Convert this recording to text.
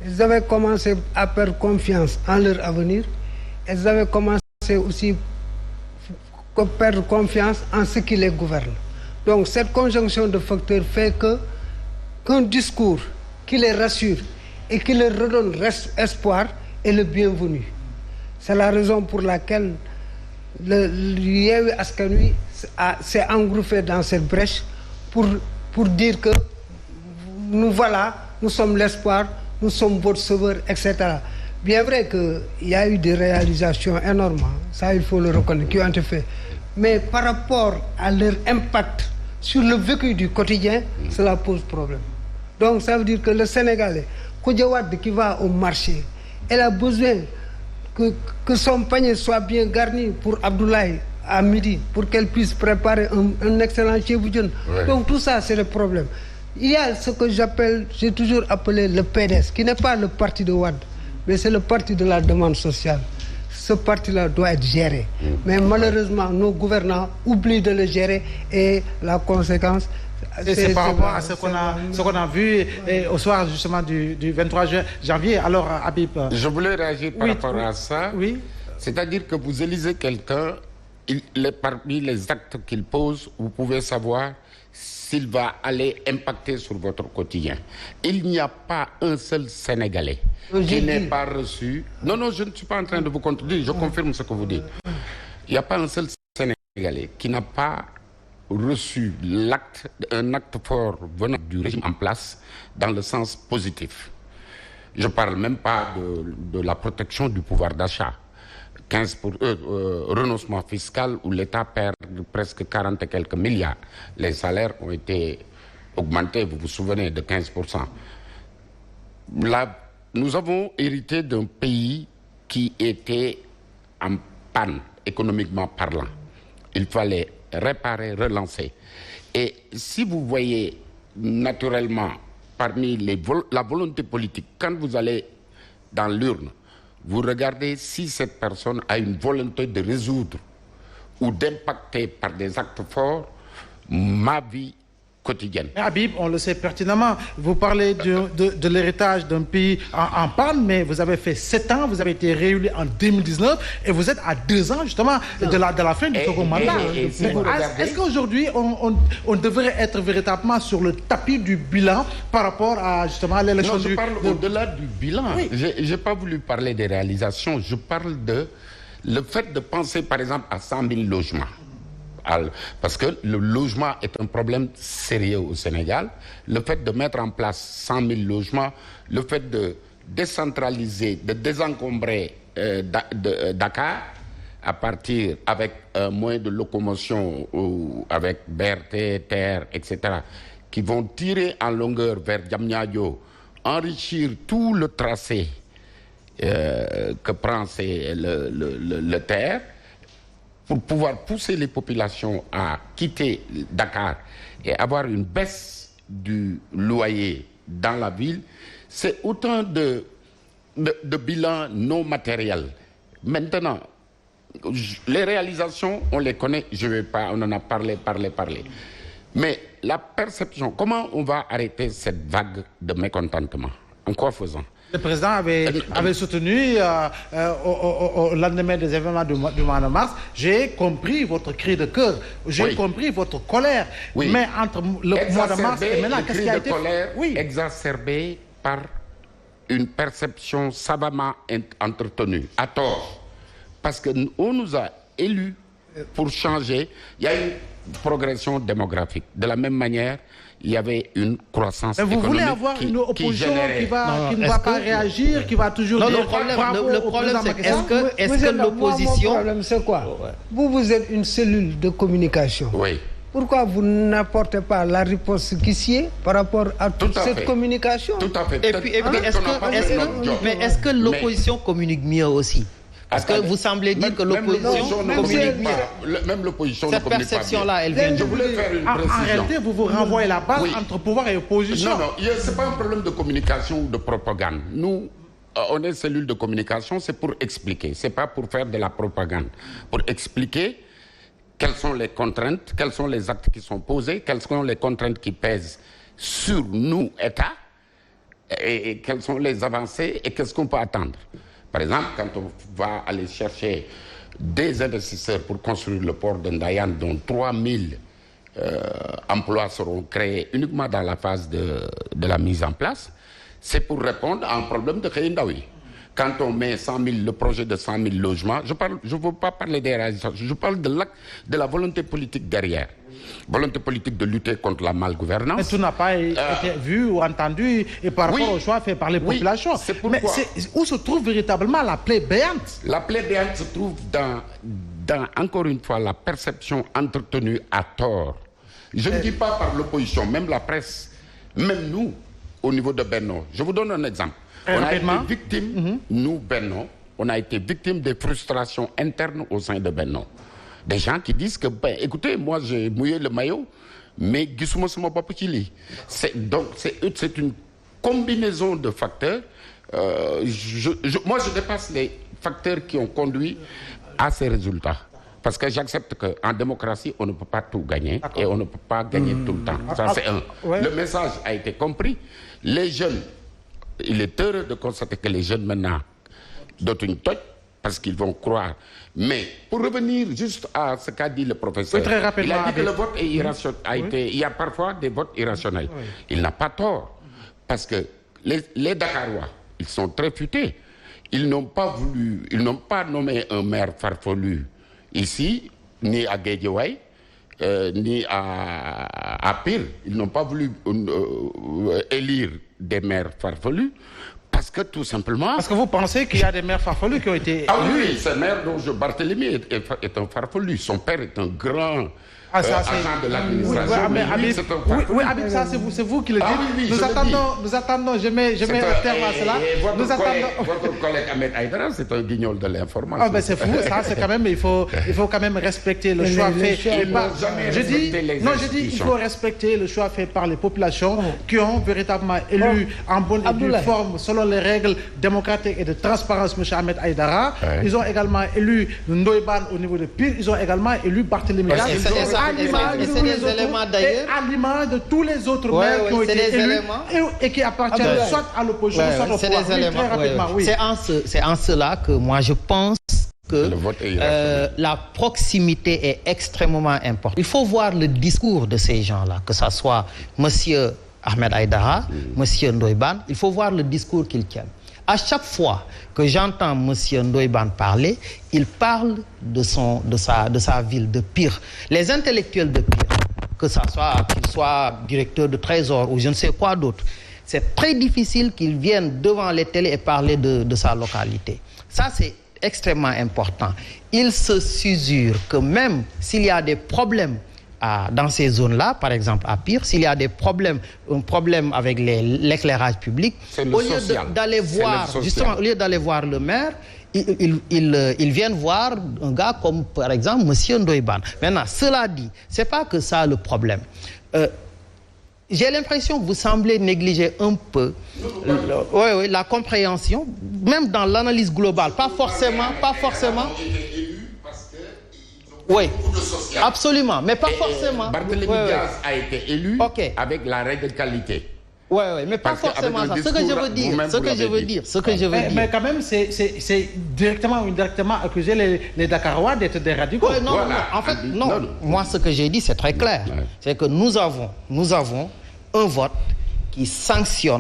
Ils avaient commencé à perdre confiance en leur avenir. Ils avaient commencé aussi à perdre confiance en ce qui les gouverne. Donc cette conjonction de facteurs fait qu'un discours qui les rassure et qui leur redonne espoir est le bienvenu. C'est la raison pour laquelle le Yewwi Askan Wi s'est engouffré dans cette brèche pour dire que nous voilà, nous sommes l'espoir, nous sommes votre sauveur, etc. Bien vrai qu'il y a eu des réalisations énormes, ça il faut le reconnaître, qui ont été faites. Mais par rapport à leur impact sur le vécu du quotidien, cela pose problème. Donc ça veut dire que le Sénégalais, Koudiawad qui va au marché, elle a besoin que son panier soit bien garni pour Abdoulaye à midi, pour qu'elle puisse préparer un excellent chéboudion. Ouais. Donc tout ça, c'est le problème. Il y a ce que j'ai toujours appelé le PDS, qui n'est pas le parti de Wade, mais c'est le parti de la demande sociale. Ce parti-là doit être géré. Mais malheureusement, nos gouvernants oublient de le gérer et la conséquence... C'est par rapport à ce qu'on a vu au soir justement du 23 janvier. Alors, Habib... Je voulais réagir par rapport à ça. Oui. C'est-à-dire que vous élisez quelqu'un, parmi les actes qu'il pose, vous pouvez savoir s'il va aller impacter sur votre quotidien. Il n'y a pas un seul Sénégalais qui n'ait pas reçu... Non, je ne suis pas en train de vous contredire, je confirme ce que vous dites. Il n'y a pas un seul Sénégalais qui n'a pas reçu un acte fort venant du régime en place dans le sens positif. Je ne parle même pas de la protection du pouvoir d'achat. Renoncement fiscal où l'État perd presque 40 et quelques milliards. Les salaires ont été augmentés, vous vous souvenez, de 15%. Là, nous avons hérité d'un pays qui était en panne, économiquement parlant. Il fallait réparer, relancer. Et si vous voyez naturellement parmi la volonté politique, quand vous allez dans l'urne, vous regardez si cette personne a une volonté de résoudre ou d'impacter par des actes forts ma vie quotidienne. Habib, on le sait pertinemment, vous parlez de l'héritage d'un pays en panne, mais vous avez fait 7 ans, vous avez été réélu en 2019 et vous êtes à 2 ans justement de la fin du second mandat. Est-ce qu'aujourd'hui on devrait être véritablement sur le tapis du bilan par rapport à justement l'élection du... Non, je parle au-delà du bilan. Oui. Je n'ai pas voulu parler des réalisations, je parle de le fait de penser par exemple à 100 000 logements. Parce que le logement est un problème sérieux au Sénégal. Le fait de mettre en place 100 000 logements, le fait de décentraliser, de désencombrer Dakar à partir avec moins de locomotion ou avec BRT, terre, etc., qui vont tirer en longueur vers Diamniadio, enrichir tout le tracé que prend le terre, pour pouvoir pousser les populations à quitter Dakar et avoir une baisse du loyer dans la ville, c'est autant de bilans non matériels. Maintenant, les réalisations, on les connaît, on en a parlé. Mais la perception, comment on va arrêter cette vague de mécontentement? En quoi faisant? Le président avait soutenu au lendemain des événements du mois de mars. J'ai compris votre cri de cœur, j'ai compris votre colère. Oui. Mais entre le mois de mars et maintenant, qu'est-ce qui a été colère exacerbé par une perception savamment entretenue, à tort. Parce qu'on nous a élus pour changer. Il y a une progression démographique. De la même manière, il y avait une croissance économique. Mais vous voulez avoir une opposition qui ne va pas réagir, qui va toujours dire... Le problème, c'est est-ce que l'opposition... Le problème, c'est quoi? Vous êtes une cellule de communication. Oui. Pourquoi vous n'apportez pas la réponse qui s'y est par rapport à toute cette communication? Tout à fait. Et puis est-ce que l'opposition communique mieux aussi? Parce que vous semblez dire que l'opposition communique mieux. Même l'opposition ne communique pas bien. Cette perception-là, elle vient de... Je voulais faire une précision. En réalité, vous renvoyez la balle entre pouvoir et opposition. Non, ce n'est pas un problème de communication ou de propagande. Nous, on est cellule de communication, c'est pour expliquer. Ce n'est pas pour faire de la propagande. Pour expliquer quelles sont les contraintes, quels sont les actes qui sont posés, quelles sont les contraintes qui pèsent sur nous, État, et quelles sont les avancées et qu'est-ce qu'on peut attendre. Par exemple, quand on va aller chercher des investisseurs pour construire le port de Ndayane, dont 3000 emplois seront créés uniquement dans la phase de la mise en place, c'est pour répondre à un problème de xëy ndaw yi. Quand on met 100 000, le projet de 100 000 logements, je ne veux pas parler des réalisations, je parle de la volonté politique derrière. Volonté politique de lutter contre la malgouvernance. Mais tout n'a pas été vu ou entendu et par rapport au choix fait par les populations. C'est pourquoi... Mais où se trouve véritablement la plaie béante? La plaie béante se trouve dans, encore une fois, la perception entretenue à tort. Je ne dis pas par l'opposition, même la presse, même nous, au niveau de Benno. Je vous donne un exemple. On a été victime, nous, Benno, on a été victime des frustrations internes au sein de Benno. Des gens qui disent que, écoutez, moi j'ai mouillé le maillot, mais gisuma sama bopp ci lii. Donc c'est une combinaison de facteurs. Moi je dépasse les facteurs qui ont conduit à ces résultats. Parce que j'accepte qu'en démocratie, on ne peut pas tout gagner et on ne peut pas gagner tout le temps. Ça, c'est un. Ouais. Le message a été compris. Les jeunes, il est heureux de constater que les jeunes maintenant dotent une toque parce qu'ils vont croire. Mais pour revenir juste à ce qu'a dit le professeur, très rapidement, il a dit que le vote est irrationnel. Il y a parfois des votes irrationnels. Oui. Il n'a pas tort. Parce que les Dakarois, ils sont très futés. Ils n'ont pas nommé un maire farfelu ici, ni à Guédiawaye, ni à Pire. Ils n'ont pas voulu élire des maires farfelus parce que tout simplement... Parce que vous pensez qu'il y a des maires farfelus qui ont été élus? Ah oui, ce maire dont Barthélemy est un farfelu. Son père est un grand... agent de l'administration. Oui, Habib, ça c'est vous qui le dites. Nous attendons, je mets un terme à cela. Votre collègue Ahmed Aïdara, c'est un guignol de l'information. Ah ben c'est fou, ça c'est quand même, il faut quand même respecter le choix fait. Je dis, il faut respecter le choix fait par les populations qui ont véritablement élu en bonne et due forme, selon les règles démocratiques et de transparence, M. Ahmed Aïdara. Ils ont également élu Ndoye Bane au niveau de Pire. Ils ont également élu Barthélemy. À l'image de tous les autres maires qui ont été élus et qui appartiennent soit à l'opposition, soit au pouvoir. Très rapidement, oui. C'est en cela que moi je pense que la proximité est extrêmement importante. Il faut voir le discours de ces gens-là, que ce soit M. Ahmed Aïdara, M. Ndoye Bane, il faut voir le discours qu'ils tiennent. À chaque fois que j'entends M. Ndoye Bane parler, il parle de sa ville, de Pire. Les intellectuels de Pire, que ça soit qu'ils soient directeurs de trésor ou je ne sais quoi d'autre, c'est très difficile qu'ils viennent devant les télés et parler de sa localité. Ça, c'est extrêmement important. Ils se susurrent que même s'il y a des problèmes dans ces zones-là, par exemple à Pire, s'il y a un problème avec l'éclairage public, au lieu d'aller voir, justement, au lieu d'aller voir le maire, ils viennent voir un gars comme, par exemple, M. Ndoye Bane. Maintenant, cela dit, c'est pas que ça le problème. J'ai l'impression que vous semblez négliger un peu la compréhension, même dans l'analyse globale, pas forcément. Oui, absolument, mais pas forcément. Barthélemy Diaz a été élu avec la règle de qualité. Oui, mais pas forcément ça. Ce que je veux dire. Mais quand même, c'est directement ou indirectement accuser les Dakarois d'être des radicaux. Non, en fait, non. Moi, ce que j'ai dit, c'est très clair. C'est que nous avons un vote qui sanctionne